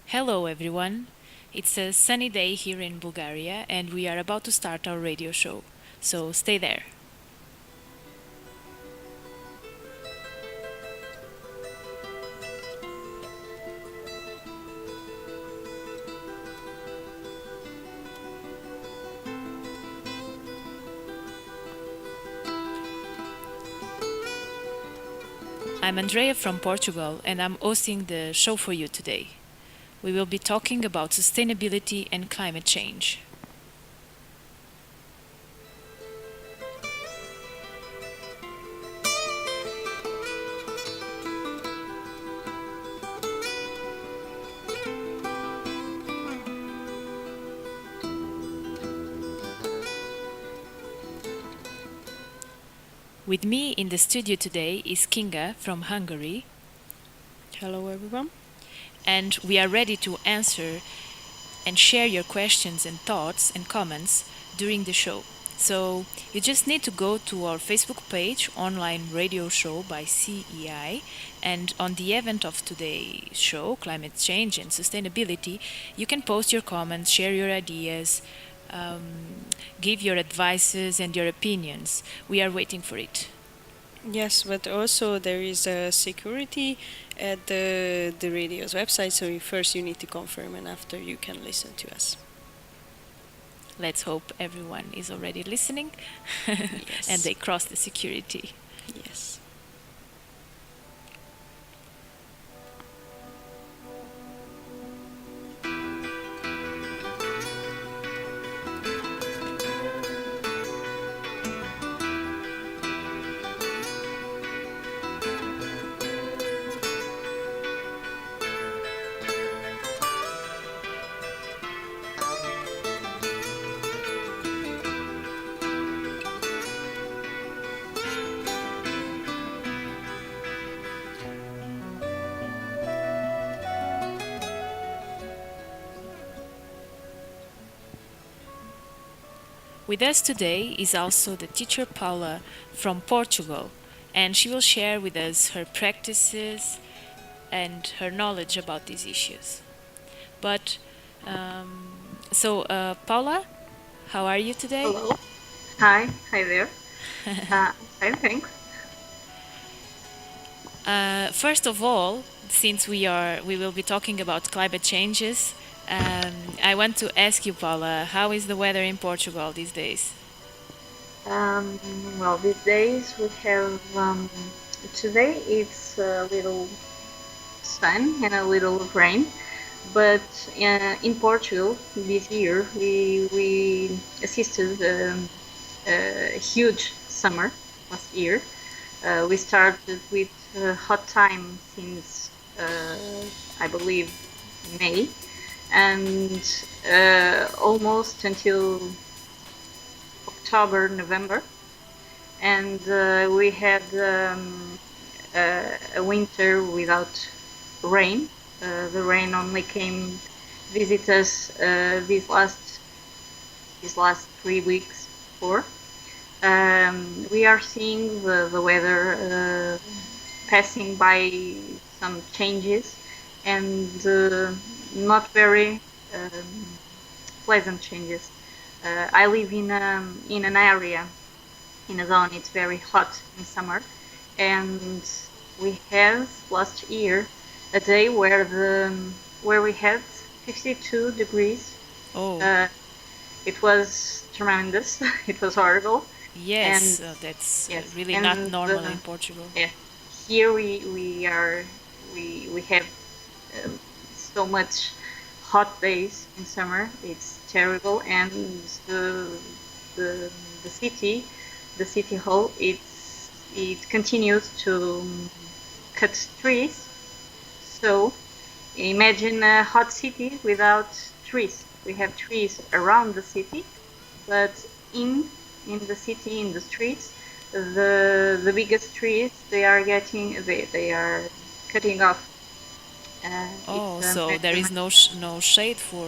Hello, everyone. It's a sunny day here in Bulgaria, and we are about to start our radio show. So stay there. I'm Andreia from Portugal, and I'm hosting the show for you today. We will be talking about sustainability and climate change. With me in the studio today is Kinga from Hungary. Hello, everyone. And we are ready to answer and share your questions and thoughts and comments during the show. So you just need to go to our Facebook page, Online Radio Show by CEI, and on the event of today's show, Climate Change and Sustainability, you can post your comments, share your ideas, give your advices and your opinions. We are waiting for it. Yes, but also there is a security at the radio's website, so first you need to confirm and after you can listen to us. Let's hope everyone is already listening Yes. and they cross the security. Yes. With us today is also the teacher Paula from Portugal, and she will share with us her practices and her knowledge about these issues. But, Paula, how are you today? Hello. Hi. Hi there. Fine, thanks. First of all, since we will be talking about climate changes, I want to ask you, Paula, how is the weather in Portugal these days? Well, these days we have today it's a little sun and a little rain, but in Portugal this year we assisted a huge summer last year. We started with hot time since I believe May, and almost until October, November, and we had a winter without rain. The rain only came visit us these last 3 weeks. We are seeing the weather passing by some changes and not very pleasant changes. I live in an area, in a zone. It's very hot in summer, and we had last year a day where we had 52 degrees. Oh, It was tremendous. It was horrible. yes, And that's yes, really not and normal in Portugal. yeah, here we have so much hot days in summer. It's terrible, and the the city, the city hall, it continues to cut trees. So imagine a hot city without trees. We have trees around the city, but in the city, in the streets, the biggest trees they are cutting off. Oh, It's so there is no shade for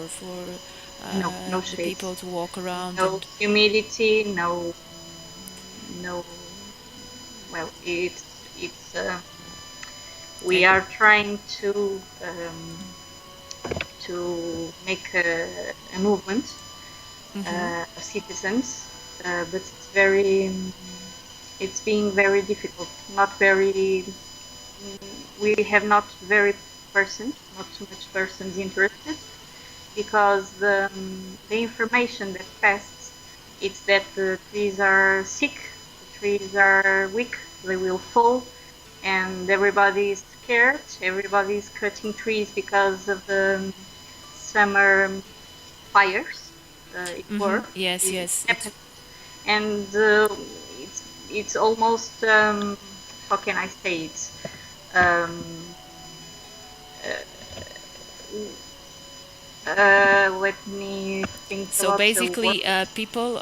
no the shade, people to walk around no and humidity, no. Well, it's we and are trying to to make a movement of citizens, but it's being very difficult. Not very. We have not not too much persons interested, because the information that passed, it's that the trees are sick, the trees are weak, they will fall, and everybody is scared. Everybody is cutting trees because of the summer fires. Yes, It yes. happened, and it's almost how can I say it? Um, Let me think So about the word. basically, people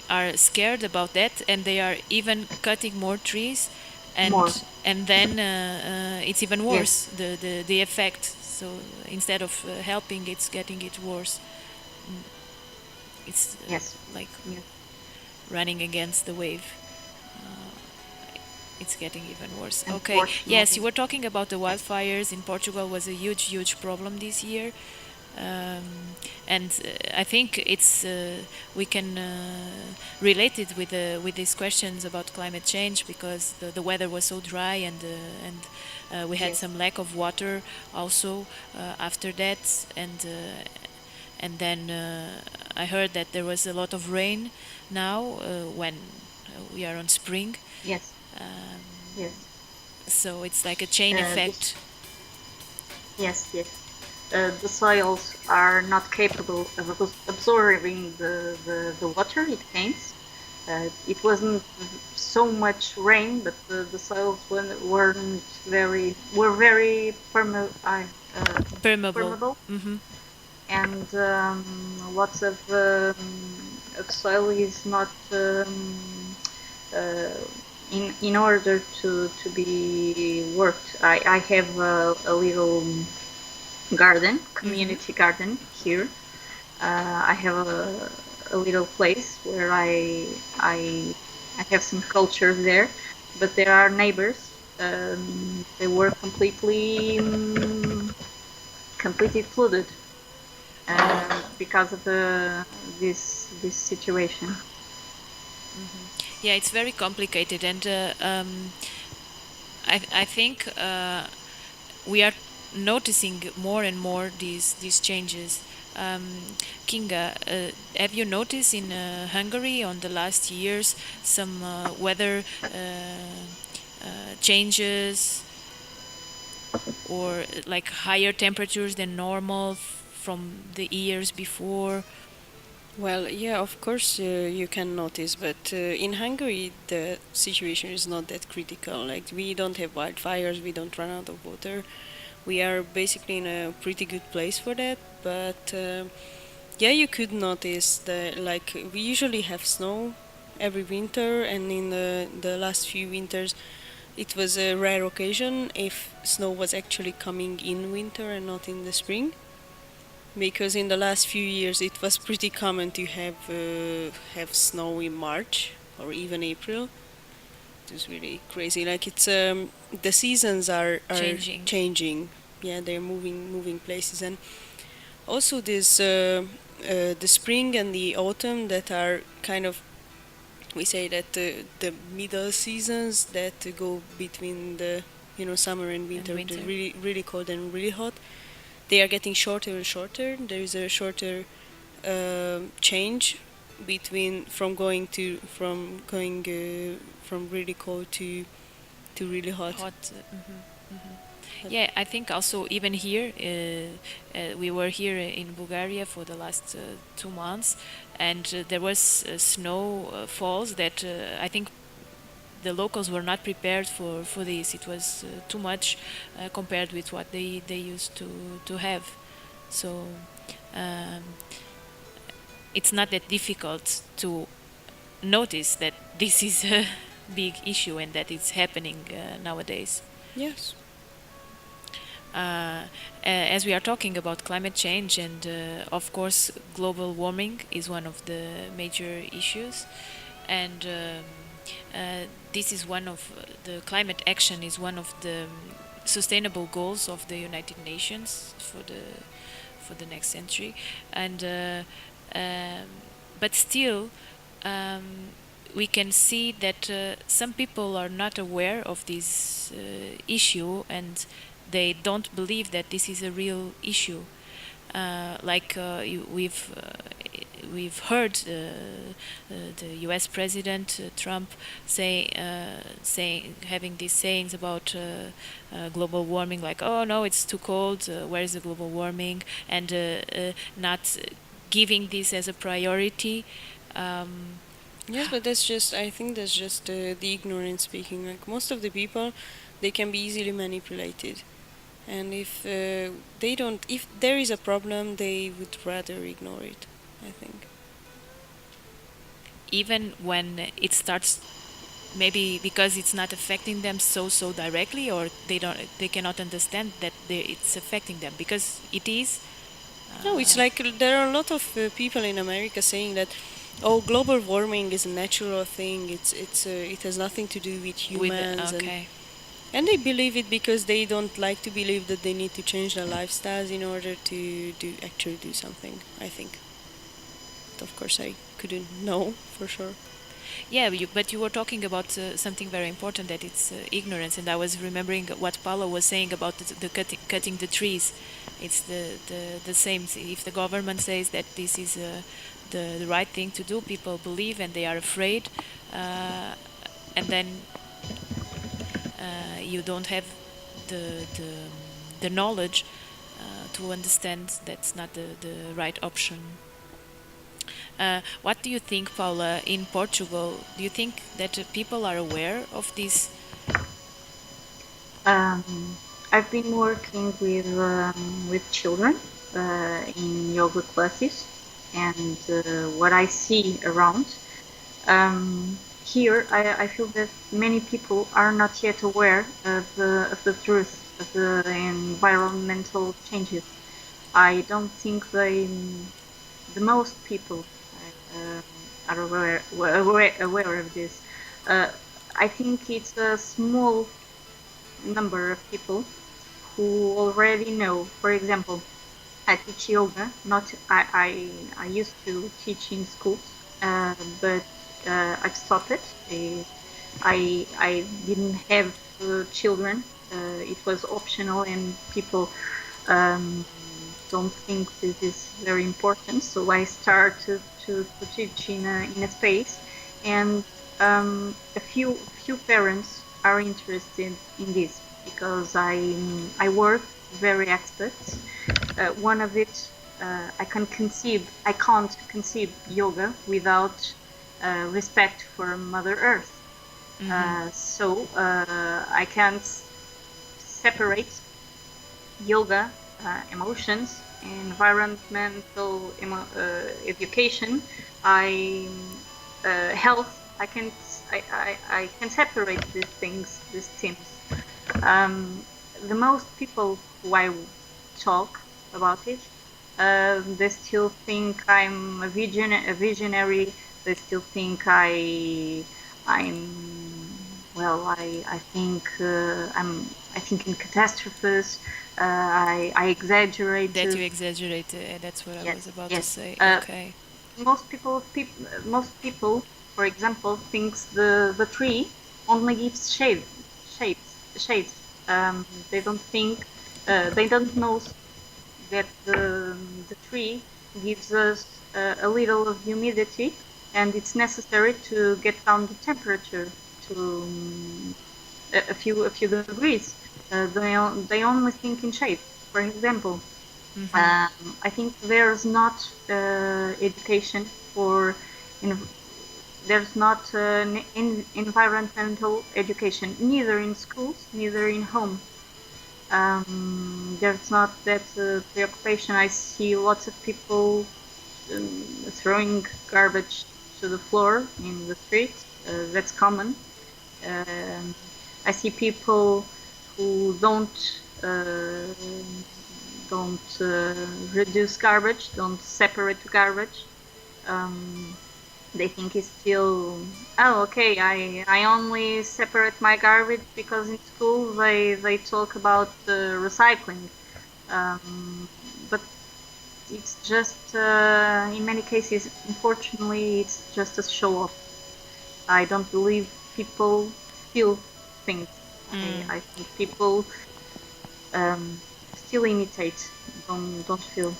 are scared about that, and they are even cutting more trees, More. and then it's even Yes, worse, the effect. So instead of helping, it's getting it worse. It's yes, like yes. running against the wave. It's getting even worse. Okay. Yes, you Unfortunately, were talking about the wildfires in Portugal was a huge, huge problem this year. And I think it's we can relate it with these questions about climate change, because the weather was so dry, and we had yes, some lack of water also after that, and then I heard that there was a lot of rain now when we are on spring. yes, yes. So it's like a chain This, effect. yes, yes. The soils are not capable of absorbing the water it contains. It wasn't so much rain, but the soils were very Permeable. permeable, Mm-hmm. and lots of soil is not uh, in order to be worked. I have a little garden, Mm-hmm. community garden here. I have a little place where I I have some culture there, but there are neighbors. They were completely flooded Oh. because of this situation. Yeah, it's very complicated, and I think we are noticing more and more these changes. Kinga, have you noticed in Hungary on the last years some weather changes, or like higher temperatures than normal from the years before? Well, yeah, of course you can notice, but in Hungary the situation is not that critical. Like we don't have wildfires, we don't run out of water. We are basically in a pretty good place for that. But yeah, you could notice that like we usually have snow every winter, and in the last few winters it was a rare occasion if snow was actually coming in winter and not in the spring, because in the last few years it was pretty common to have snow in March or even April. It was really crazy. Like it's the seasons are Changing. changing. Yeah, they're moving places, and also this the spring and the autumn that are kind of, we say that the middle seasons that go between the summer and And winter, the winter. really cold and really hot, they are getting shorter and shorter. There is a shorter change between from really cold to really hot. Hot. Yeah, I think also even here, we were here in Bulgaria for the last 2 months, and there was snow falls that I think the locals were not prepared for this. It was too much compared with what they used to have. So um, it's not that difficult to notice that this is a big issue and that it's happening nowadays. Yes. As we are talking about climate change, and of course global warming is one of the major issues, and this is one of the climate action is one of the sustainable goals of the United Nations for the next century, and um, but still, we can see that some people are not aware of this issue, and they don't believe that this is a real issue. We've heard the U.S. President Trump saying having these sayings about global warming, like, "Oh no, it's too cold. Where is the global warming?" and not giving this as a priority. Um, Yes, but that's just, I think that's just the ignorance speaking. Like most of the people, they can be easily manipulated. And if they don't, if there is a problem, they would rather ignore it, I think. Even when it starts, maybe because it's not affecting them so directly, or they cannot understand that it's affecting them, because it is. No, it's uh, like there are a lot of people in America saying that, oh, global warming is a natural thing. It has nothing to do with with humans, Okay. and they believe it because they don't like to believe that they need to change their lifestyles in order to do something, I think. But of course, I couldn't know for sure. Yeah, but you were talking about something very important, that it's ignorance, and I was remembering what Paula was saying about the cutting the trees. It's the same. If the government says that this is the right thing to do, people believe and they are afraid, uh, and then you don't have the knowledge to understand that's not the right option. What do you think, Paula, in Portugal? Do you think that people are aware of this? Um, I've been working with children in yoga classes, and what I see around here, I feel that many people are not yet aware of the truth of the environmental changes. I don't think the most people uh, are aware of this. Uh, I think it's a small number of people who already know. For example, I teach yoga. Not I used to teach in schools, but I've stopped it. I didn't have children. It was optional, and people um, don't think this is very important. So I started to teach in a space, and a few parents are interested in this because I work very experts. One of it, I can't conceive yoga without respect for Mother Earth. Mm-hmm. I can't separate yoga, emotions, environmental education, I health. I can separate these things, these themes. Um, the most people who I talk about it, they still think I'm a visionary. They still think I think I think in catastrophes. I exaggerate. That you exaggerate, that's what I was Yes, about to yes. say. Okay. Most people, for example, thinks the tree only gives shades. They don't think, they don't know that the tree gives us a little of humidity, and it's necessary to get down the temperature to a few degrees. They only think in shade. For example, Mm-hmm. I think there's not education for in, there's not environmental education, neither in schools, neither in home. There's not that preoccupation. I see lots of people throwing garbage to the floor in the street. That's common. Um, I see people who don't reduce garbage, don't separate the garbage. Um, they think it's still, oh, okay, I only separate my garbage because in school they talk about recycling. Um, but it's just in many cases, unfortunately, it's just a show off. I don't believe people feel things. I think people still imitate, don't feel.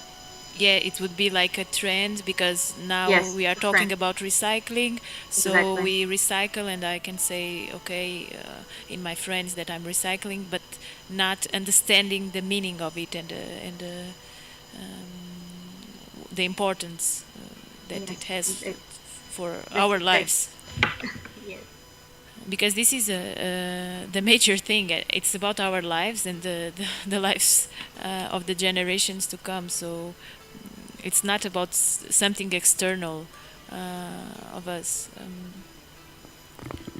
Yeah, it would be like a trend because now Yes, we are it's a trend. talking about recycling. So Exactly. we recycle, and I can say, okay, in my friends that I'm recycling, but not understanding the meaning of it and the importance that it Yes, has for that's our exact. lives. Yes, Because this is the major thing. It's about our lives and the lives of the generations to come. So it's not about something external of us.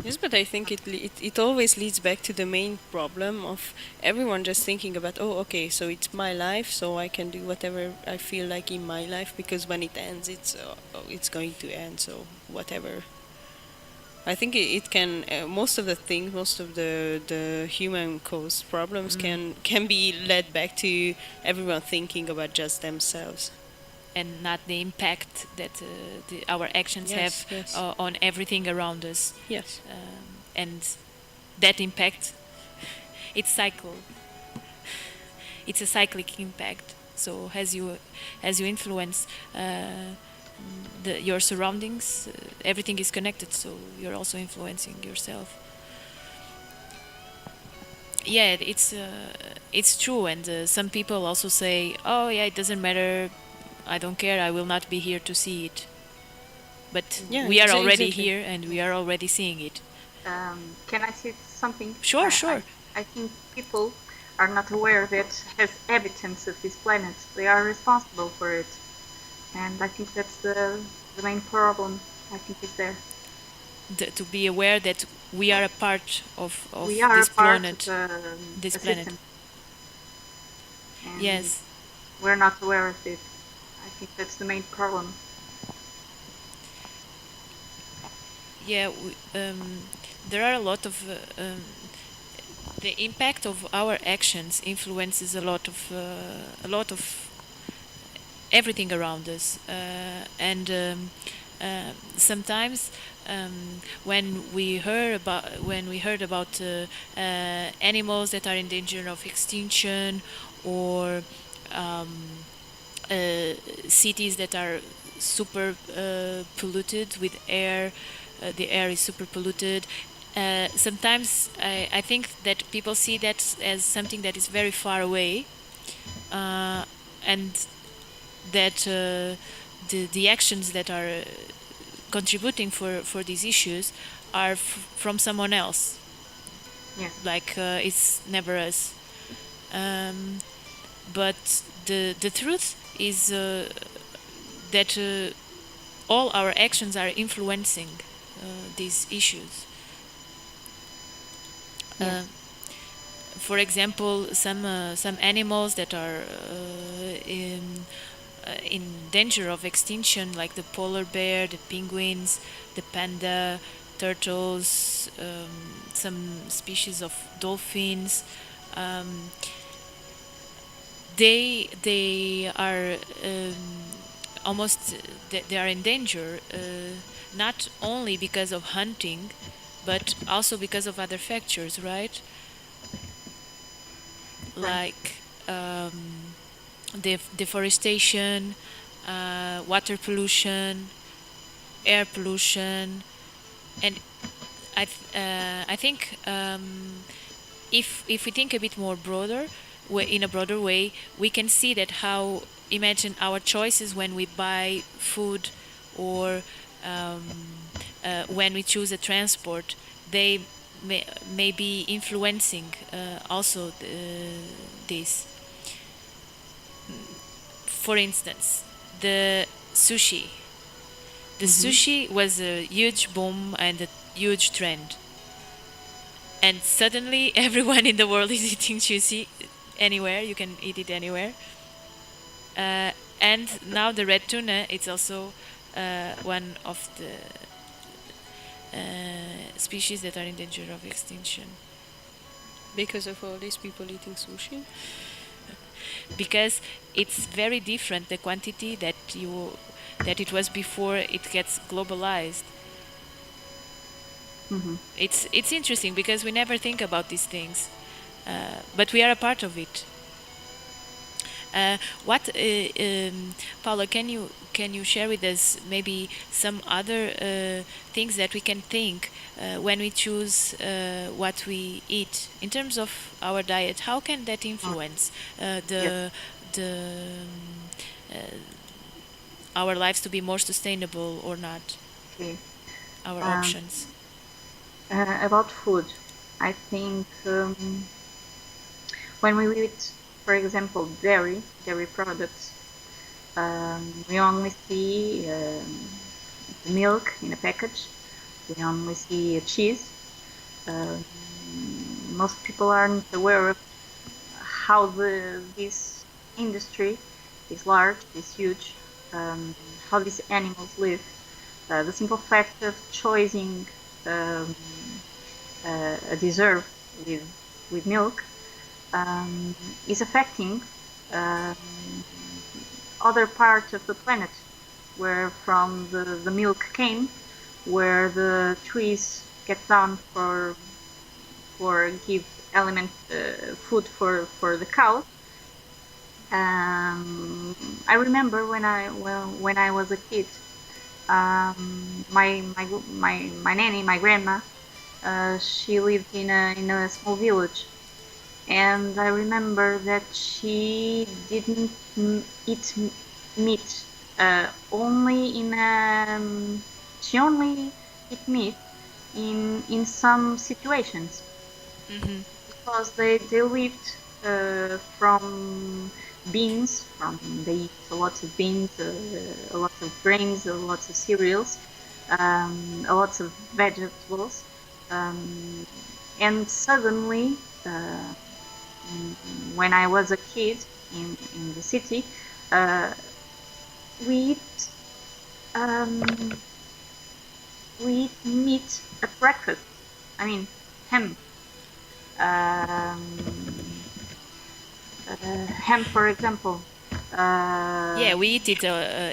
Yes, but I think it always leads back to the main problem of everyone just thinking about, oh, okay, so it's my life, so I can do whatever I feel like in my life because when it ends, it's going to end, so whatever. I think it can most of the things, most of the human caused problems can be led back to everyone thinking about just themselves. And not the impact that our actions have Yes, yes, on everything around us. yes. And that impact, it's cycle. It's a cyclic impact. So as you influence your surroundings, everything is connected. So you're also influencing yourself. Yeah, it's true. And some people also say, "Oh, yeah, it doesn't matter. I don't care. I will not be here to see it." But Yeah, we are already exactly. here, and we are already seeing it. can I say something? Sure, sure. I think people are not aware that as habitants of this planet, they are responsible for it. And I think that's the main problem. I think is there. To be aware that we are a part We of are a this part of planet, this a planet. system, and Yes. we're not aware of it. I think that's the main problem. Yeah. There are a lot of the impact of our actions influences a lot of everything around us, and sometimes when we heard about animals that are in danger of extinction, or um, uh, cities that are super polluted with air, the air is super polluted. Sometimes I think that people see that as something that is very far away, and that the actions that are contributing for these issues are from someone else. Yes, Like it's never us. Um, but the truth is that all our actions are influencing these issues. Uh, yes, for example, some animals that are in danger of extinction, like the polar bear, the penguins, the panda, turtles, some species of dolphins. Um, they are almost they are in danger, not only because of hunting, but also because of other factors, right? right. Like deforestation, water pollution, air pollution, and I think if we think a bit more broader, in a broader way, we can see that how imagine our choices when we buy food, or when we choose a transport, they may be influencing also this. For instance, the sushi. The sushi was a huge boom and a huge trend, and suddenly everyone in the world is eating sushi anywhere. You can eat it anywhere. uh, and now the red tuna, it's also one of the species that are in danger of extinction. Because of all these people eating sushi. because it's very different, the quantity that it was before it gets globalized. It's interesting because we never think about these things, but we are a part of it. What, Paula, can you share with us maybe some other things that we can think when we choose what we eat in terms of our diet? How can that Oh, influence yes. the our lives to be more sustainable or not? Okay. Our Um, options. about food, I think when we eat, for example, dairy products, we only see the milk in a package. We only see cheese. Um, most people aren't aware of how this industry is large, is huge, how these animals live. The simple fact of choosing um, a dessert with milk is affecting um, other parts of the planet where from the milk came, where the trees get down for give element food for the cows. I remember when I was a kid, my nanny, my grandma, she lived in a small village, and I remember that she didn't eat meat. Only in she only eat meat in some situations Mm-hmm. because they lived from beans. From they eat a lot of beans, a lot of grains, a lot of cereals, a lot of vegetables, um, and suddenly. When I was a kid in the city, uh, we eat um, we eat meat at breakfast. I mean, ham. Um, Ham, for example. Yeah, Uh, we eat it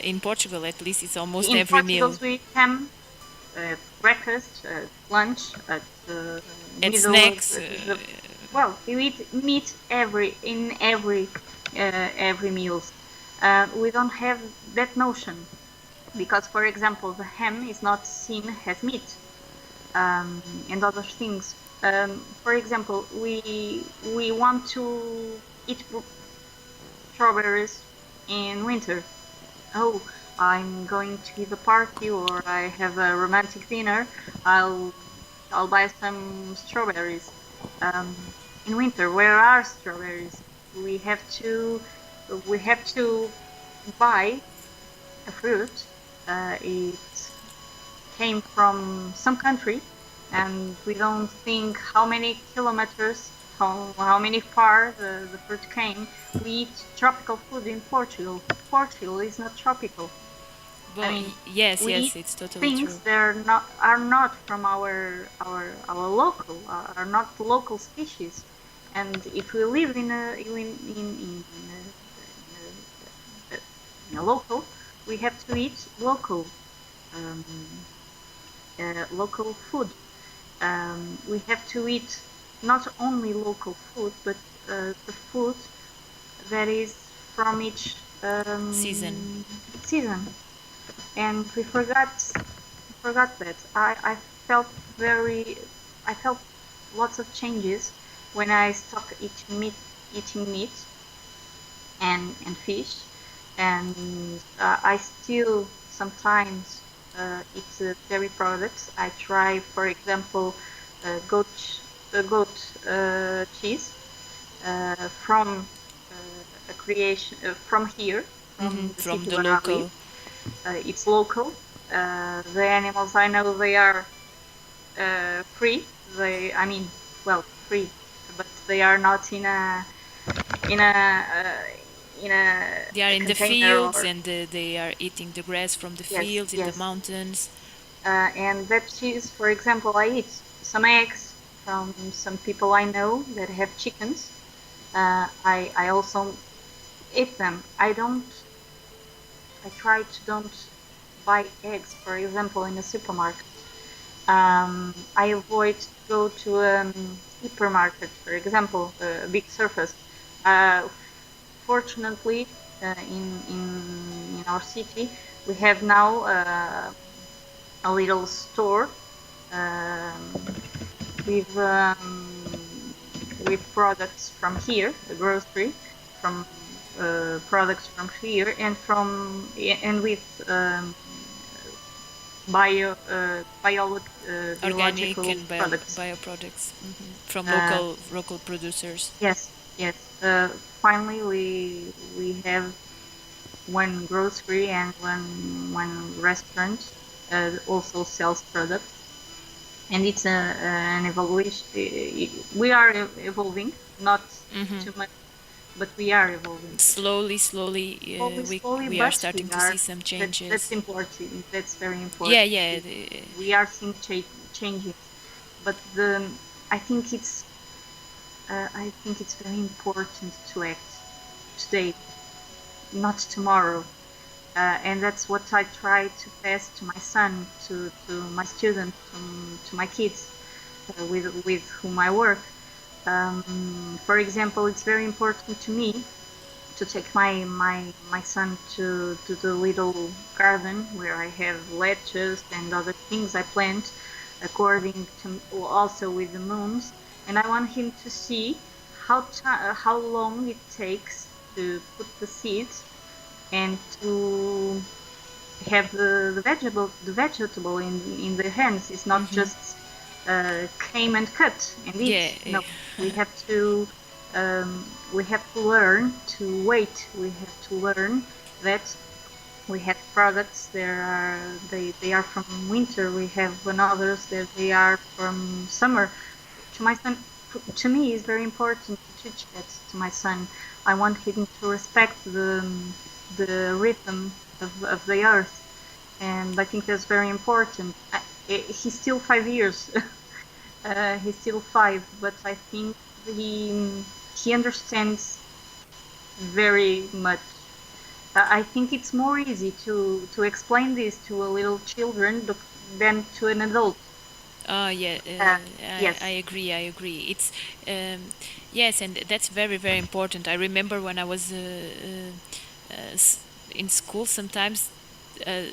in Portugal. At least it's almost in every Portugal, meal. we eat ham at breakfast, at lunch, at At middle of snacks. the. Well, we eat meat every meals. We don't have that notion because, for example, the ham is not seen as meat, and other things. For example, we want to eat strawberries in winter. Oh, I'm going to give a party or I have a romantic dinner. I'll I'll buy some strawberries. In winter, where are strawberries? We have to we have to buy a fruit. It came from some country, and we don't think how many kilometers, how many far the fruit came. We eat tropical food in Portugal. Portugal is not tropical. I But mean, yes, we yes, eat it's totally things true. that are not from our local are not local species. And if we live in a local, we have to eat um, local food. We have to eat not only local food, but the food that is from each Season. season. And we forgot that. I felt very, I felt lots of changes when I stopped eating meat and fish, and I still sometimes eat dairy products. I try, for example, goat cheese from a creation from here, Mm-hmm. from the From city the where I live. local. It's local. The animals I know they are free. I mean, well, free, but they are not in a They are a in the container fields or and they are eating the grass from the yes, fields in the yes. mountains. And that cheese, for example, I eat some eggs from some people I know that have chickens. I also eat them. I try to don't buy eggs, for example, in a supermarket. I avoid to go to a hypermarket, for example, a big surface. Uh, Fortunately, in our city, we have now a little store um, with products from here, a grocery from products from here, and with Organic biological and products. bioproducts, from Uh, local producers. yes, yes. Finally, we have one grocery and one restaurant also sells products, and it's an evolution. We are evolving, not too much, but we are evolving. Slowly, Slowly, slowly, we are but we starting to are. see some That's changes. important. That's very Yeah, important. yeah. We are seeing changes, but I think it's very important to act today, not tomorrow. And that's what I try to pass to my son, to my students, to my kids with whom I work. For example, it's very important to me to take my son to the little garden where I have lettuce and other things I plant according to also with the moons, and I want him to see how long it takes to put the seeds and to have the vegetable in their hands. It's not just came and cut and Yeah, eat. No, we have to learn to wait. We have to learn that we have products there are they are from winter. We have others that they are from summer. To my son, to me, it's very important to teach that to my son. I want him to respect the rhythm of the earth, and I think that's very important. He's still 5 years. He's still 5, but I think he understands very much. I think it's more easy to explain this to a little children than to an adult. yeah, I Yes. agree. I agree. It's yes, and that's very important. I remember when I was in school. Sometimes uh,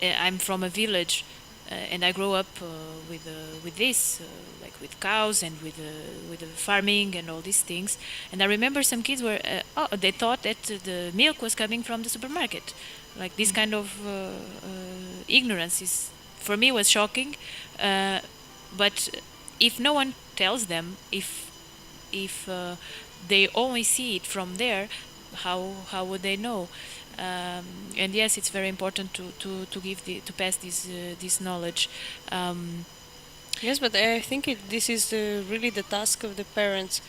I'm from a village, and I grew up with this, like with cows and with the farming and all these things. And I remember some kids were they thought that the milk was coming from the supermarket, like this kind of ignorance is for me was shocking. Uh, but if no one tells them, if they only see it from there, how would they know? And yes, it's very important to give to pass this knowledge. Um, Yes, but I think this is really the task of the parents,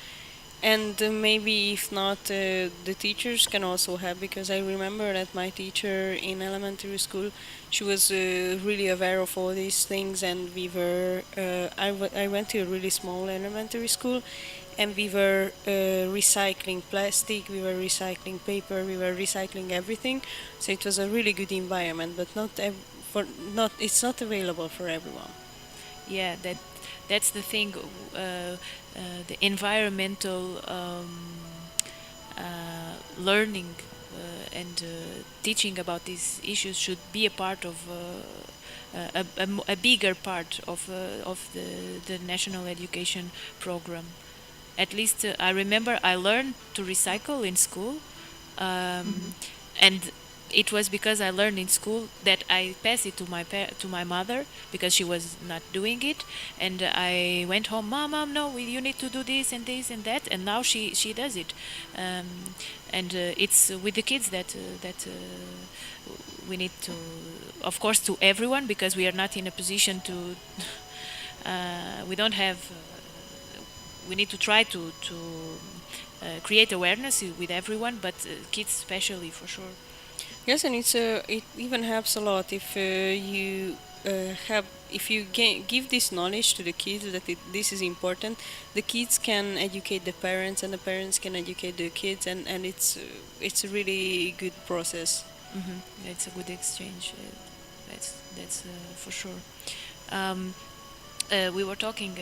and maybe if not, the teachers can also help, because I remember that my teacher in elementary school, she was really aware of all these things, and we were. I went to a really small elementary school, and we were recycling plastic, we were recycling paper, we were recycling everything. So it was a really good environment, but for not it's not available for everyone. yeah, that's the thing. The environmental learning and teaching about these issues should be a part of a bigger part of the national education program. At least I remember I learned to recycle in school, um, and it was because I learned in school that I passed it to to my mother because she was not doing it, and I went home, mom, no, you need to do this and that, and now she does it, and it's with the kids that we need to, of course, to everyone, because we are not in a position to we don't have we need to try to create awareness with everyone, but kids especially, for sure. Yes, and it even helps a lot if you have, if you give this knowledge to the kids that this is important, the kids can educate the parents, and the parents can educate the kids, and it's a really good process. It's a good exchange. That's for sure. Um, we were talking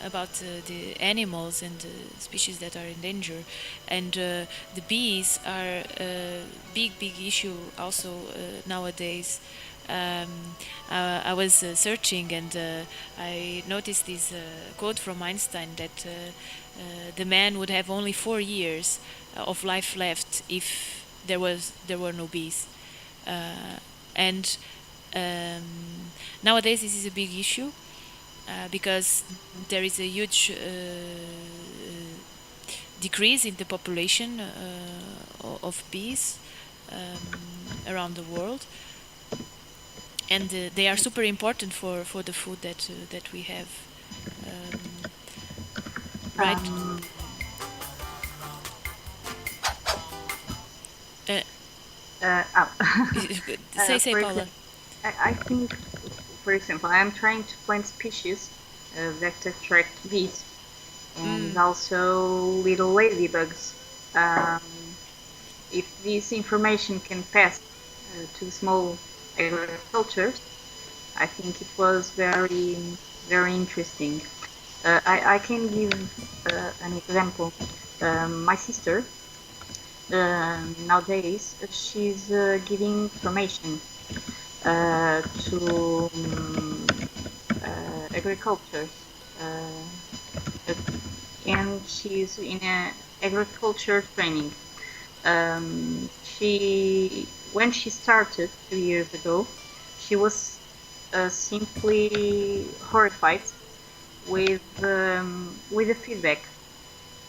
about the animals and species that are in danger, and the bees are a big issue also nowadays. I was searching, and I noticed this quote from Einstein that the man would have only 4 years of life left if there were no bees, and nowadays this is a big issue because there is a huge decrease in the population of bees around the world, and they are super important for the food that we have, right? Um, Uh, oh. say, For Paula. example, I think, for example, I'm trying to plant species that attract bees and Mm, also little ladybugs. Um, if this information can pass to small agricultures, I think it was very interesting. I can give an example. My sister nowadays she's giving information to agriculture, uh, and she's in a agriculture training. She when she started 2 years ago, she was simply horrified with the feedback.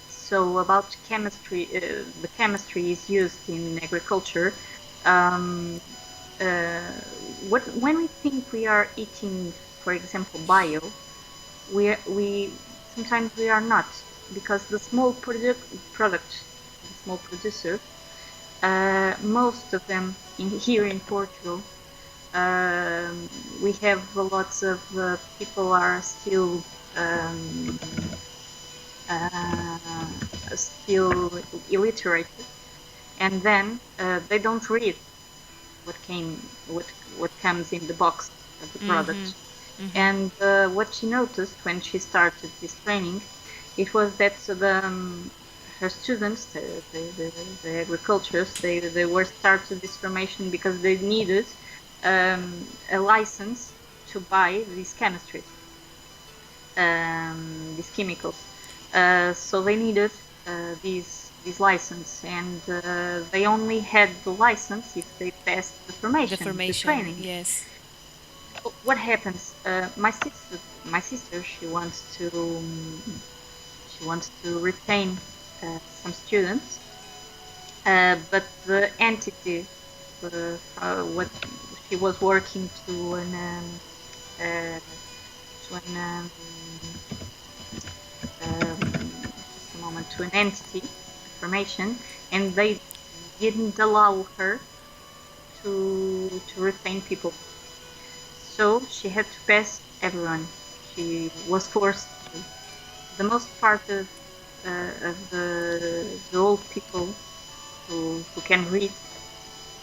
So about chemistry, the chemistry is used in agriculture. Um, uh, when we think we are eating, for example, bio, we sometimes we are not, because the small the small producer, most of them here in Portugal, we have lots of people are um, uh, still illiterate, and then they don't read what came what what comes in the box of the mm-hmm, product. mm-hmm. And what she noticed when she started this training, it was that her students, the agriculturists, they were started this formation because they needed a license to buy these chemistries, these chemicals. So they needed these license, and they only had the license if they passed the The formation, the formation, training. yes. What happens? My sister, she wants to retain some students, but the entity, what she was working to an just a moment, to an entity information, and they didn't allow her to retain people. So she had to pass everyone. She was forced to. The most part of the old people who can read,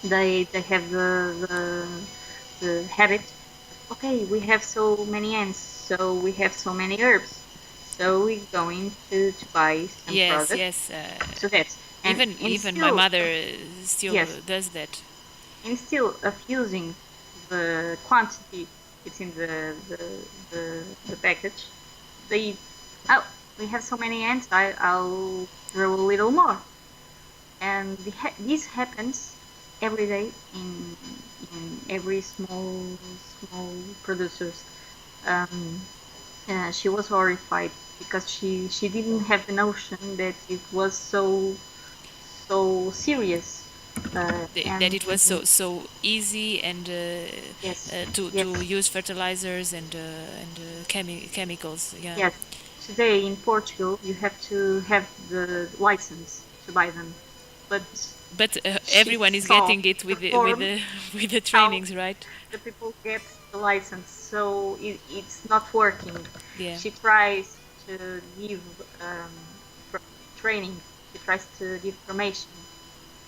they have the habit. Okay, we have so many ants, so we have so many herbs, so we're going to buy some Yes, product. yes. So that's and Even my still mother still yes, does that. instead of using the quantity it's in the package, they, oh, we have so many ants, I'll throw a little more. And this happens every day in every small producers. Um, she was horrified because she didn't have the notion that it was so serious. That And it was so easy and yes, to yes, use fertilizers and chemicals. Yeah. yes. Today in Portugal, you have to have the license to buy them. but But she everyone is saw getting it the with with form, the with the how trainings, right? the people get the license, so it's not working. Yeah. She tries to give training. She tries to give information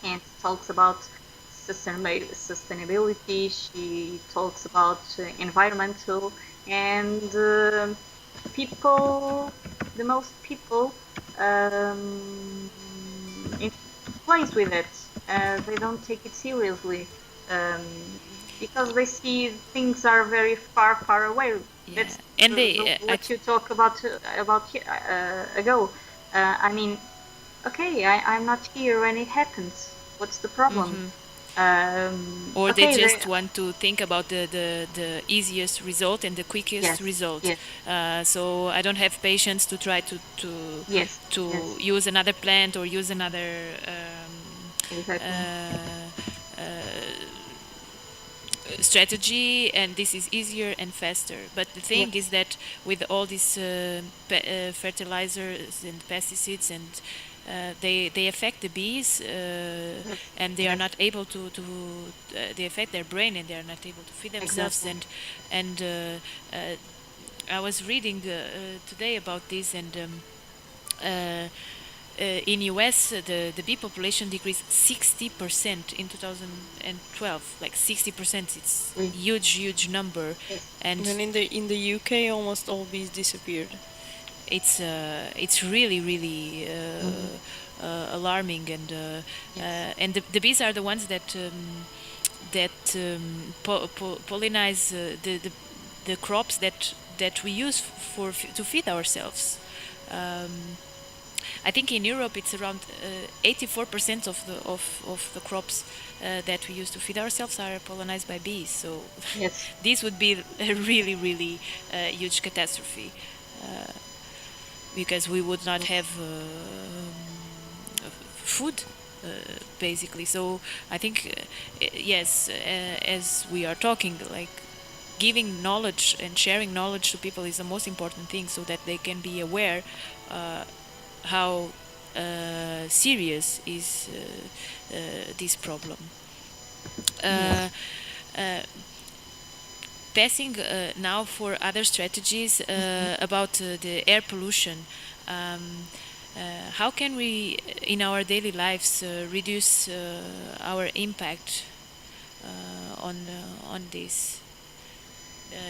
and talks about sustainability. She talks about environmental, and people, the most people in plays with it. They don't take it seriously um, because they see things are very far, far away. Yeah. That's And they what you talk about ago. I mean, okay, I'm not here when it happens. What's the problem? mhm. Or they Okay, just want to think about the easiest result and the quickest yes, result. yes, So I don't have patience to try yes, to yes, use another plant or use another exactly. strategy, and this is easier and faster. But the thing is Yes, that with all these fertilizers and pesticides, and they affect the bees, yes, and they are yes, not able to they affect their brain, and they are not able to feed themselves. exactly. And uh, I was reading today about this, and uh, in US, the bee population decreased 60% in 2012. Like 60%, it's We, huge number, yes, and And in the UK, almost all bees disappeared. it's really mm-hmm. alarming. Yes, And the bees are the ones that pollinize the crops that we use to feed ourselves. Um, I think in Europe it's around 84% of the crops that we use to feed ourselves are pollinized by bees. So yes, this would be a really huge catastrophe, uh, because we would not yes, have food. Basically, so I think yes, as we are talking, like giving knowledge and sharing knowledge to people is the most important thing, so that they can be aware uh, how serious is this problem. Uh, yes. uh, Passing now for other strategies Mm-hmm. about the air pollution. Um, how can we, in our daily lives, reduce our impact on this?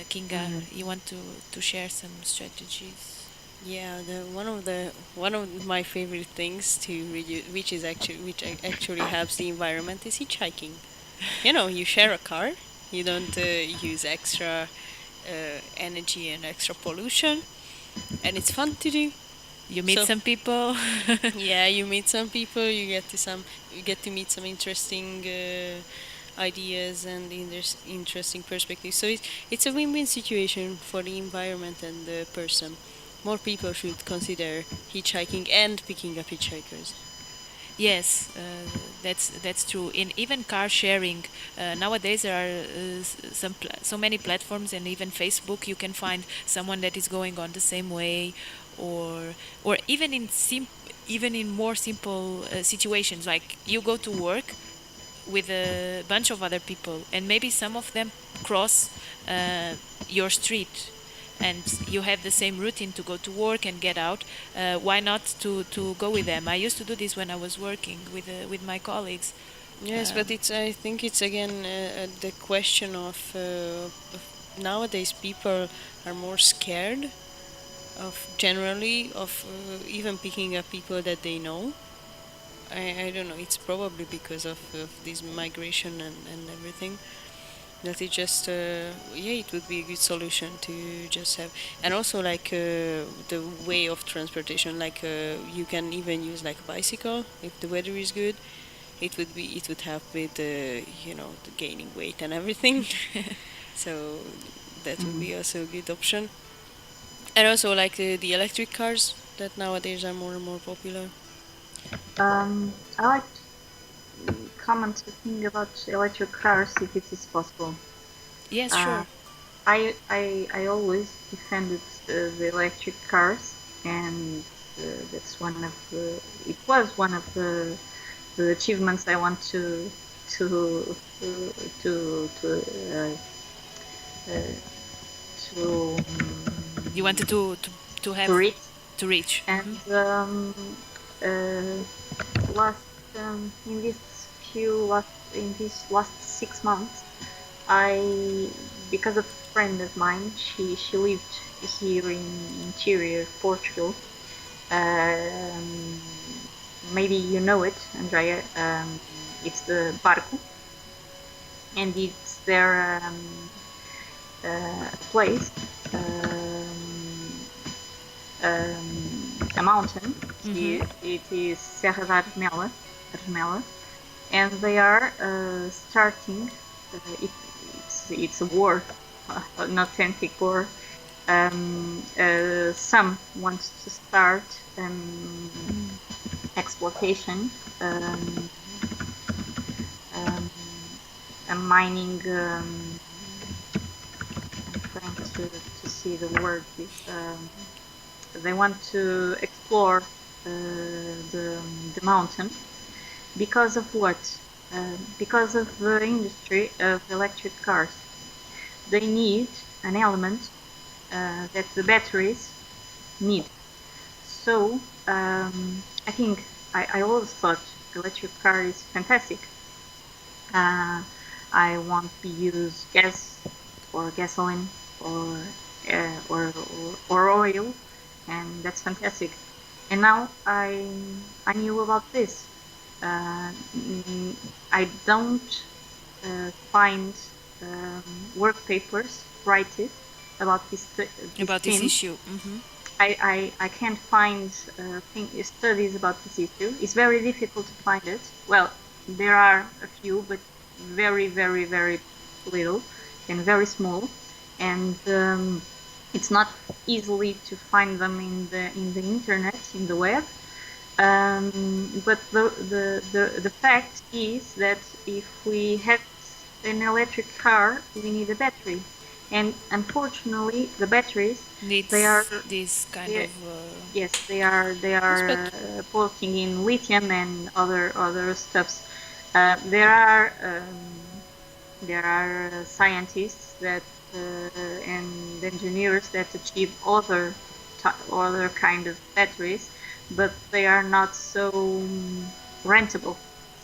Kinga, Mm-hmm. you want to share some strategies? Yeah, one of my favorite things to reduce, which actually helps the environment, is hitchhiking. You share a car, you don't use extra energy and extra pollution, and it's fun to do. You meet So some people. yeah, you meet some people, you get to meet some interesting ideas and interesting perspectives. So it's a win-win situation for the environment and the person. More people should consider hitchhiking and picking up hitchhikers. Yes, that's true. In even car sharing, nowadays there are so many platforms, and even Facebook. You can find someone that is going on the same way, or even in more simple situations. Like you go to work with a bunch of other people, and maybe some of them cross your street, and you have the same routine to go to work and get out. Why not to go with them? I used to do this when I was working with my colleagues. Yes, but Um, I think it's again the question of nowadays people are more scared of generally of even picking up people that they know. I don't know. It's probably because of this migration and everything that it just yeah, it would be a good solution to just have. And also like the way of transportation, like you can even use like a bicycle if the weather is good. It would help with the gaining weight and everything. So that would Mm-hmm. be also a good option. And also like the electric cars that nowadays are more and more popular. I like to comment a thing about electric cars if it is possible. yes, Uh, sure. I always defended the electric cars, and that's one of the. It was one of the the achievements I want to to to uh, to You wanted to to have reach. to reach. And uh, last in these last 6 months, I because of a friend of mine, she lived here in interior Portugal. Um, Maybe you know it, Andreia. It's the Barco, and it's their place, a mountain. Mm-hmm. It is Serra da Armela, and they are starting. It's a war, an authentic war. Some want to start exploitation, um, um, mining. I'm trying to see the word. They want to explore the mountain because of what? Because of the industry of electric cars. They need an element that the batteries need. So I think I always thought electric car is fantastic. Uh, I won't be use gas or gasoline or or oil, and that's fantastic. And now I knew about this. Uh, I don't find work papers write it about this About this theme. issue. Mm-hmm. I can't find studies about this issue. It's very difficult to find it. Well, there are a few, but very, very, very little and very small, and it's not easily to find them in the internet, in the web. But the fact is that if we have an electric car, we need a battery, and unfortunately, the batteries they are Needs this kind they, of yes, they Yes, but are posting in lithium and other stuffs. There are scientists that and engineers that achieve other kind of batteries, but they are not so rentable.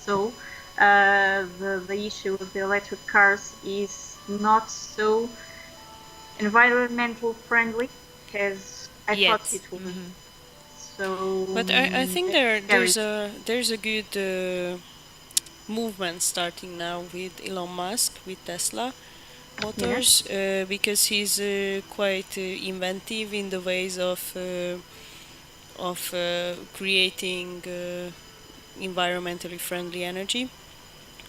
So the issue of the electric cars is not so environmental friendly as I thought yet. it was. Mm-hmm. So I think that's scary. there's a good movement starting now with Elon Musk with Tesla Yes. motors because he's quite inventive in the ways of creating environmentally friendly energy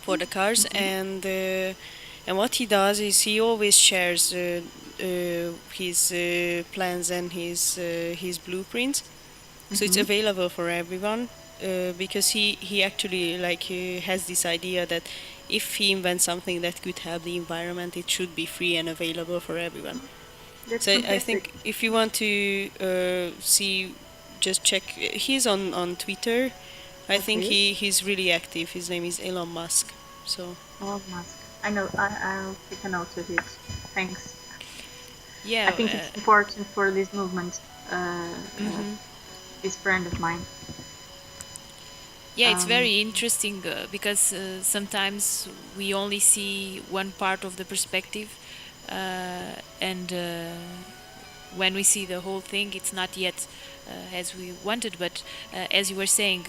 for the cars, Mm-hmm. and what he does is he always shares his plans and his blueprints, so it's Mm-hmm. available for everyone. Because he actually has this idea that if he invents something that could help the environment, it should be free and available for everyone. That's So I fantastic. think if you want to see, just check. He's on Twitter. I think Okay. he's really active. His name is Elon Musk. So Elon Musk. I know. I'll take a note of it. Thanks. I think Yeah. it's important for this movement. Mm-hmm. This friend of mine. Yeah, it's Um, very interesting because sometimes we only see one part of the perspective, and when we see the whole thing, it's not yet as we wanted. But as you were saying,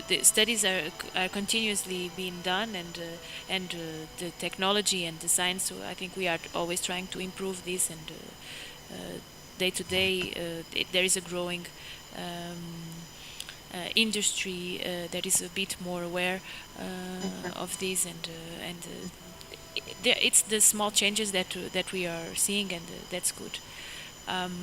the studies are continuously being done, and the technology and the science. So I think we are always trying to improve this, and day to day, there is a growing. Industry that is a bit more aware exactly. of this, and it's the small changes that we are seeing, and that's good. Um,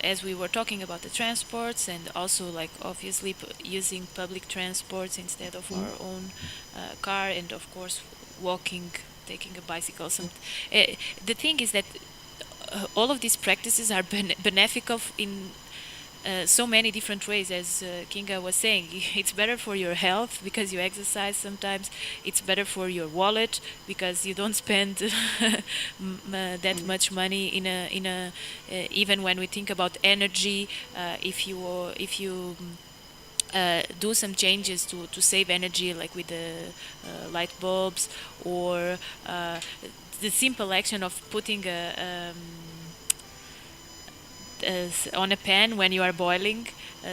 as we were talking about the transports, and also like obviously using public transports instead of Yes. our own car, and of course walking, taking a bicycle. Yes. The thing is that all of these practices are beneficial in so many different ways, as Kinga was saying. It's better for your health because you exercise sometimes. It's better for your wallet because you don't spend that Mm. much money in a even when we think about energy. If you do some changes to save energy, like with the light bulbs, or the simple action of putting on a pan when you are boiling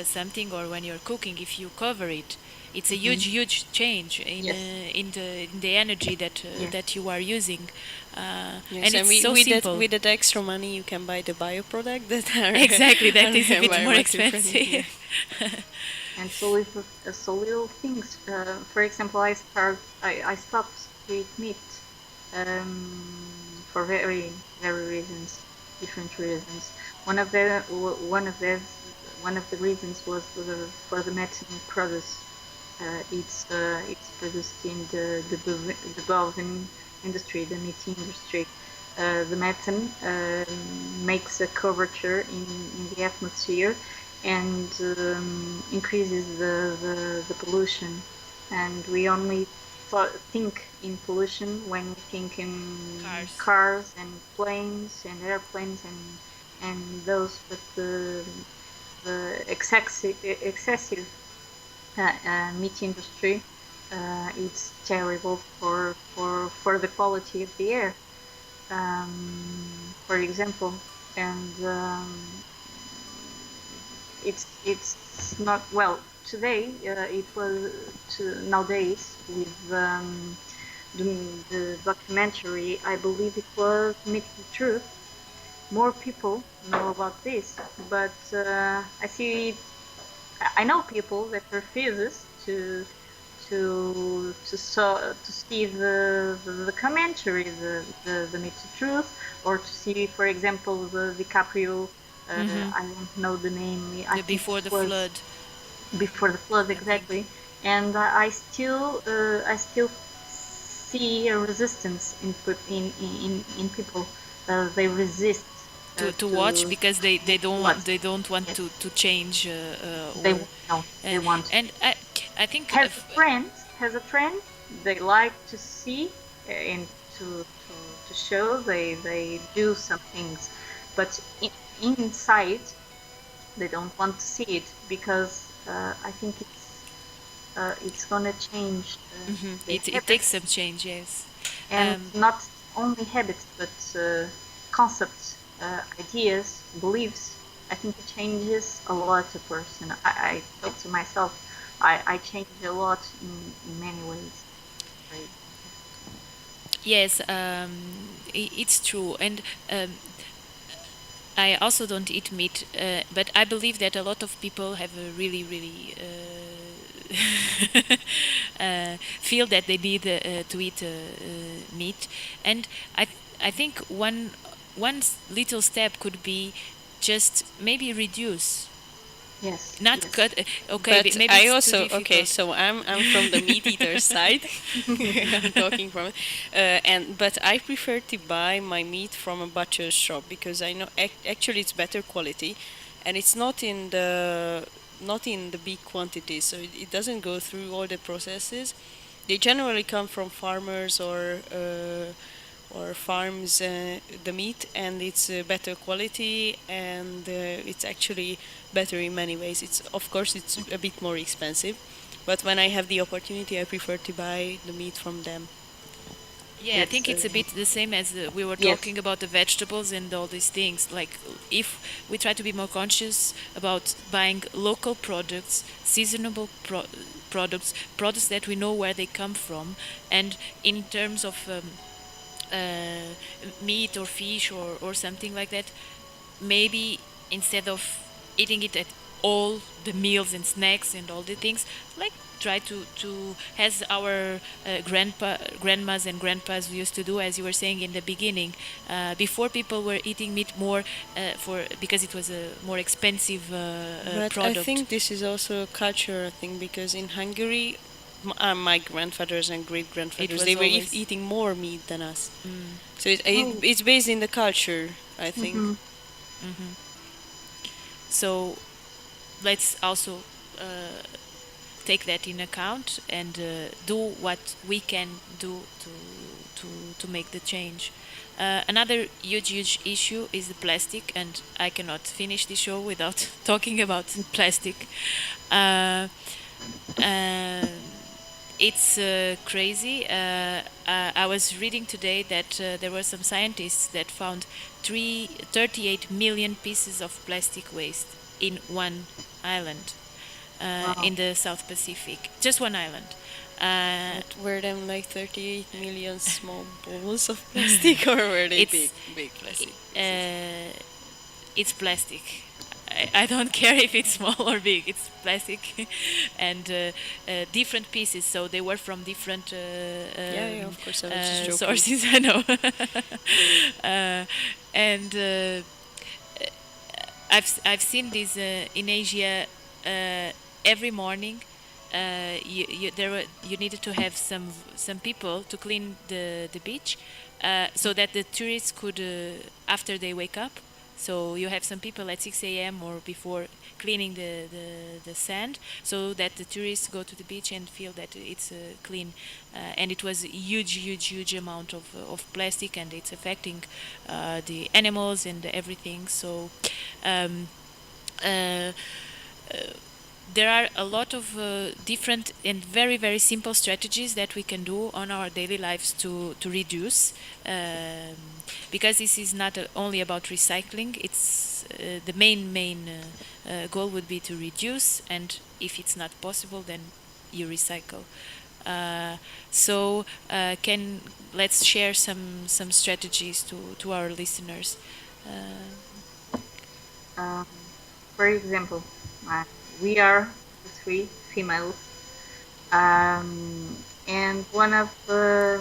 something, or when you're cooking, if you cover it, it's a Mhm. huge change Yes. in the energy Yes. that you are using, Yes, and and it's so simple. with that extra money, you can buy the bioproduct that are, Exactly, that are is a bit more environmentally friendly. Yeah. expensive. And so little things. For example, I stopped to eat meat for very reasons, different reasons. One of the one of the one of the reasons was for the methane products. It's produced in the bovine industry, the meat industry. The methane makes a curvature in the atmosphere and increases the pollution. And we only think in pollution when we think in Cars. cars and planes and airplanes and those, but the excessive meat industry, it's terrible for the quality of the air, for example. And it's not well today. It was nowadays with the documentary. I believe it was Meet the Truth. More people know about this, but I know people that refuses to see the commentary, the Meet the Truth, or to see, for example, the DiCaprio. Hmm. I don't know the name. I The think Before it the was Flood, Before the Flood, I think. exactly. And I still see a resistance in people. They resist To watch, to because what? they don't want Yes, to change, they or no, they want and I think has a trend they like to see and to show they do some things, but inside they don't want to see it because I think it's gonna change the it takes some habits, change, yes. and um, not only habits but concepts, ideas, beliefs. I think it changes a lot a person. I felt to myself, I changed a lot in many ways. Right. yes, it's true. And I also don't eat meat, but I believe that a lot of people have a really feel that they need to eat meat, and I think little step could be just maybe reduce, Yes, not yes. cut. Okay, But maybe I it's too also, okay, difficult. so I'm from the meat eater side. I'm talking from and but I prefer to buy my meat from a butcher shop because I know actually it's better quality, and it's not in the big quantities, so it doesn't go through all the processes. They generally come from farmers or farms, the meat, and it's better quality, and it's actually better in many ways. It's, of course, it's a bit more expensive, but when I have the opportunity, I prefer to buy the meat from them. Yeah, I Yes, think it's a bit the same as we were yes, talking about the vegetables and all these things. Like, if we try to be more conscious about buying local products, seasonable products that we know where they come from, and in terms of uh, meat or fish, or something like that, maybe instead of eating it at all the meals and snacks and all the things, like, try to as our grandmas and grandpas used to do, as you were saying in the beginning, before people were eating meat more, for because it was a more expensive But I product. think this is also a cultural thing because in Hungary, my grandfathers and great It grandfathers, they was were always. eating more meat than us. Mm, So oh, it's based in the culture, I think. hmm hmm. So let's also take that in account and do what we can do to make the change. Another huge issue is the plastic, and I cannot finish the show without talking about plastic. Uh, it's crazy. I was reading today that there were some scientists that found 38 million pieces of plastic waste in one island Wow. in the South Pacific. Just one island. Uh, But were them like 38 million small balls of plastic, or were they it's big plastic pieces? uh, it's plastic. I don't care if it's small or big. It's plastic, and different pieces. So they were from different Yeah, of course, I was just joking. sources. I know, and I've seen this in Asia every morning. You needed to have some people to clean the beach, so that the tourists could after they wake up. So you have some people at 6 a.m. or before cleaning the sand, so that the tourists go to the beach and feel that it's clean. And it was a huge amount of plastic, and it's affecting the animals and everything. So um, uh, there are a lot of different and very simple strategies that we can do on our daily lives to reduce, because this is not only about recycling. It's the main goal would be to reduce, and if it's not possible, then you recycle. uh, can let's share some strategies to our listeners. Um, for example, uh, we are the three females, and one of the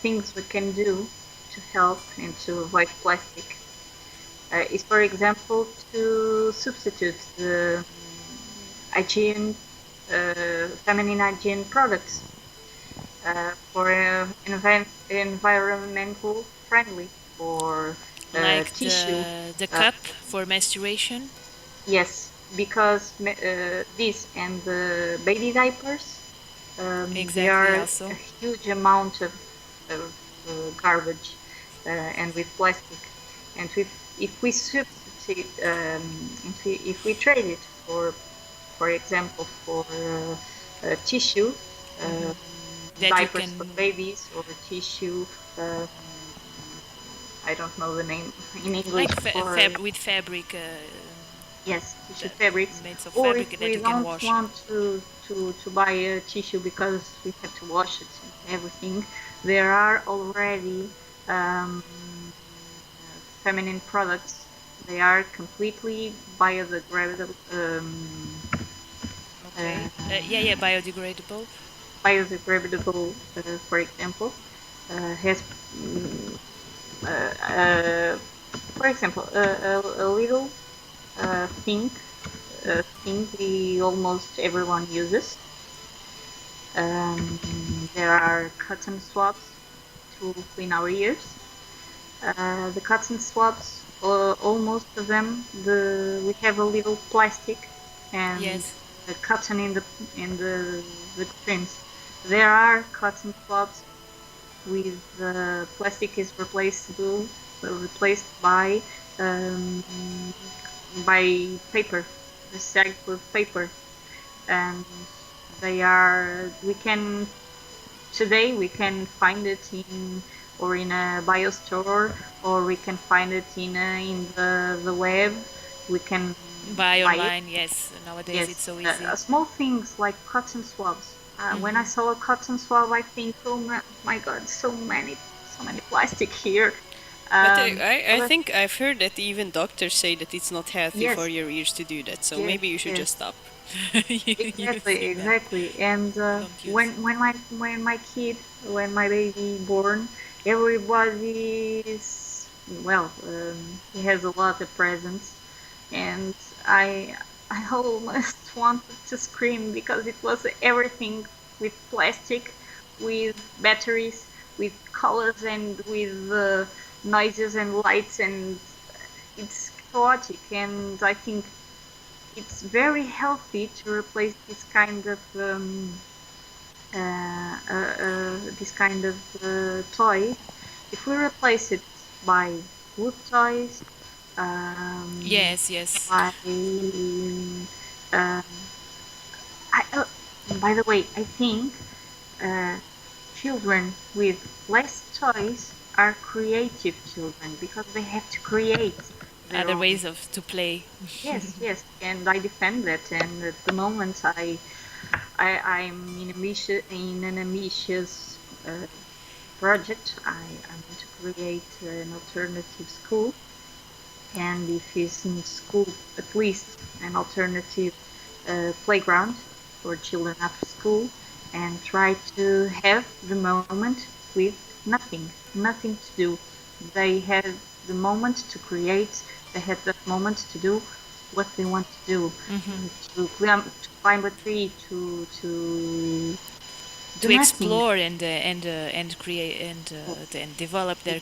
things we can do to help and to avoid plastic is, for example, to substitute the hygiene, feminine hygiene products for environmental friendly, or Like tissue. the Uh, cup for menstruation. yes, because this and the baby diapers, they Exactly, are a also. huge amount of garbage and with plastic. And if we substitute, if we trade it for example, for tissue, um, That you diapers for can, babies, or tissue, um, I don't know the name in English like for, with fabric, yes, tissue that fabrics. made of Or fabric if that we you can don't wash. want to buy a tissue because we have to wash it and everything, there are already um, feminine products. They are completely biodegradable. Okay. Yeah, Uh, biodegradable. biodegradable, for example, has, uh, for example, a little thing we almost everyone uses. There are cotton swabs to clean our ears. The cotton swabs, almost of them, we have a little plastic and Yes. the cotton in the trims. There are cotton swabs with plastic is replaced um, by paper, recycled paper, and they are we can today we can find it in a bio store, or we can find it in the web. We can Buy buy it. online. Yes. Nowadays it's Yes, so easy. small things like cotton swabs. When I saw a cotton swab, I think, oh my God, so many plastic here. But I But think I've heard that even doctors say that it's not healthy for yes, your ears to do that, so yes, maybe you should just yes, stop. exactly, Using them. exactly. And Don't use. when my baby born, everybody is, well, he has a lot of presents, and I almost wanted to scream because it was everything with plastic, with batteries, with colors, and with noises and lights, and it's chaotic. And I think it's very healthy to replace this kind of toy. If we replace it by wood toys, um, Yes, yes. by um, by the way, I think uh, children with less toys are creative children because they have to create their Other own. ways of to play. Yes, yes, and I defend that. And at the moment, I'm in an ambitious project. I want to create an alternative school, and if it's in school, at least an alternative playground for children after school, and try to have the moment with nothing to do. They have the moment to create. They have that moment to do what they want to do, to climb a tree, to do To nothing. explore and create and develop their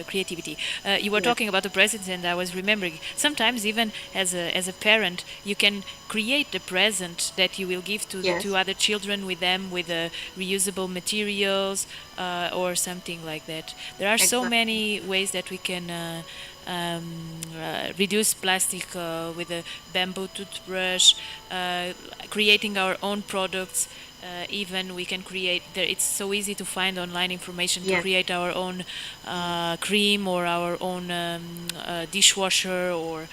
creativity. You were Yes, talking about the presents, and I was remembering. Sometimes, even as a parent, you can create the present that you will give to yes, other children with them with reusable materials or something like that. There are so exactly. many ways that we can. Reduce plastic with a bamboo toothbrush, creating our own products. Even we can create there. It's so easy to find online information to Yes, create our own yes, cream or our own dishwasher or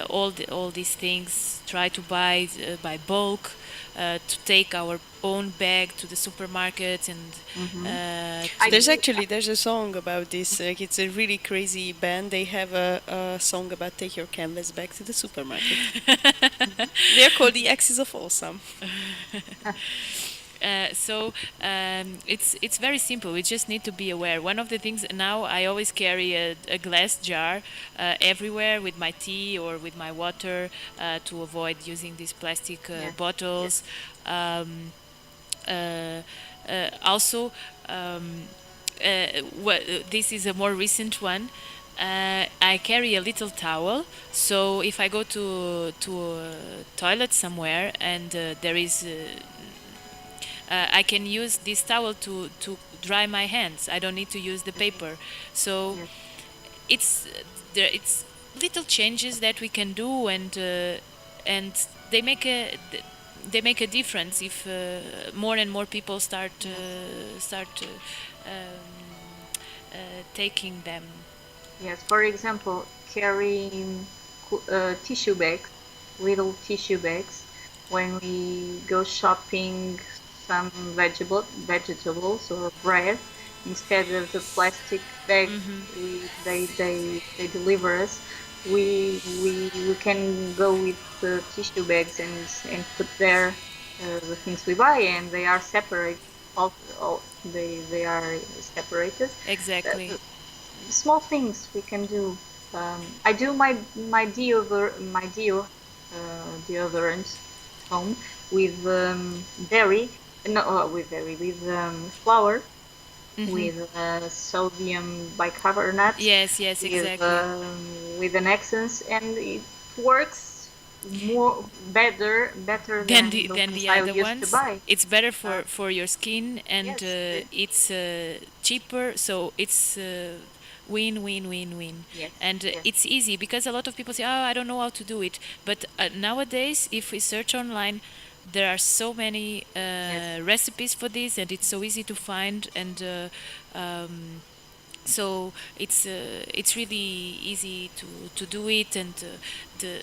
all these things. Try to buy by bulk. To take our own bag to the supermarket and hmm I to. do. There's a song about this. It's a really crazy band. They have a song about take your canvas back to the supermarket. They're called the Axis of Awesome. So it's very simple. We just need to be aware. One of the things now, I always carry a glass jar everywhere with my tea or with my water to avoid using these plastic Yes, yes, bottles. Um, uh, Also, um, this is a more recent one. I carry a little towel, so if I go to a toilet somewhere and there is I can use this towel to dry my hands. I don't need to use the paper. So yes, it's it's little changes that we can do, and they make a they make a difference if more and more people yes, start taking them. yes. For example, carrying tissue bags, little tissue bags, when we go shopping some vegetables or bread, instead of the plastic bags they deliver us, we can go with the tissue bags and put there the things we buy, and they are separate. All they are separated. Exactly. Small things we can do. I do deodorant at home with berry, no, with flour, with sodium bicarbonate, Yes, yes, exactly. with an essence, and it works better than the Than ones the I other used to ones. buy. It's better Uh, for your skin, and yes, it's cheaper, so it's win win win win. yes, And yes, it's easy because a lot of people say, "Oh, I don't know how to do it." But nowadays, if we search online, there are so many yes, recipes for this, and it's so easy to find. And so it's really easy to do it, and the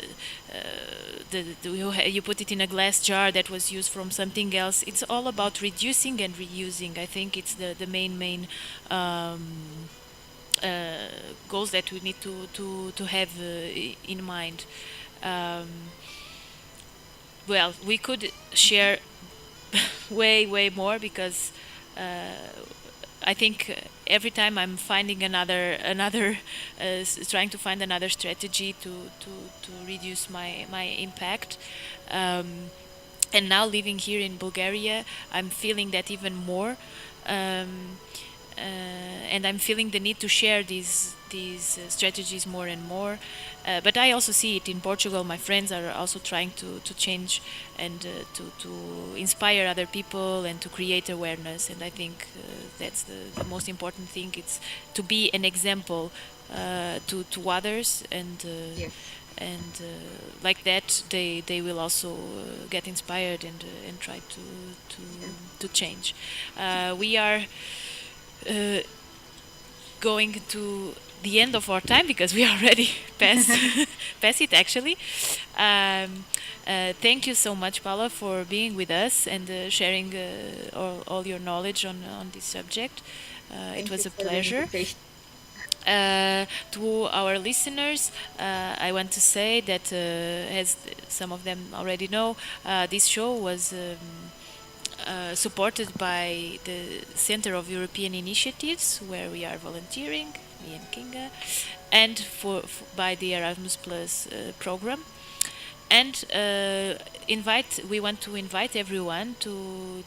you put it in a glass jar that was used from something else. It's all about reducing and reusing. I think it's the main um, goals that we need to have in mind. um, well, we could share way more because uh, I think every time I'm finding another trying to find another strategy to reduce my impact. Um, and now living here in Bulgaria, I'm feeling that even more. Um, and I'm feeling the need to share these strategies more and more. But I also see it in Portugal. My friends are also trying to change and to inspire other people and to create awareness. And I think that's the most important thing. It's to be an example to others, Yes. like that they will also get inspired and try to Yeah. to change. We are uh, going to the end of our time because we already passed past it actually. Um, Thank you so much, Paula, for being with us and sharing all your knowledge on this subject. It Thank you was a for the pleasure. invitation. To our listeners, I want to say that, as some of them already know, this show was supported by the Center of European Initiatives, where we are volunteering, me and Kinga, and by the Erasmus Plus program. And we want to invite everyone to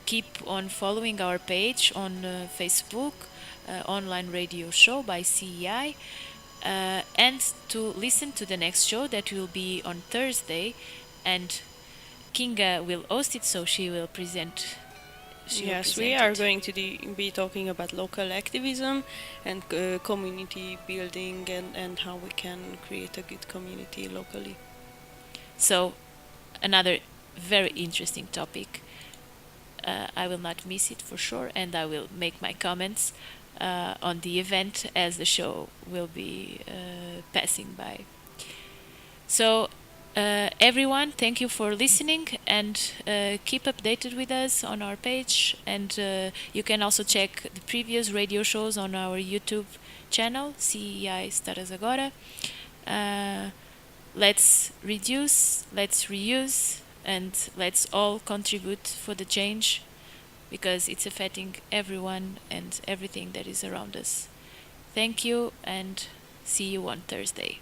keep on following our page on Facebook, online radio show by CEI, and to listen to the next show that will be on Thursday, and Kinga will host it, so she will present. She will Yes, we present are it. going to be talking about local activism and community building and how we can create a good community locally. So, another very interesting topic. I will not miss it for sure, and I will make my comments on the event as the show will be passing by. So, everyone, thank you for listening, and keep updated with us on our page. And you can also check the previous radio shows on our YouTube channel, CEI Staras Agora. Let's reduce, let's reuse, and let's all contribute for the change, because it's affecting everyone and everything that is around us. Thank you, and see you on Thursday.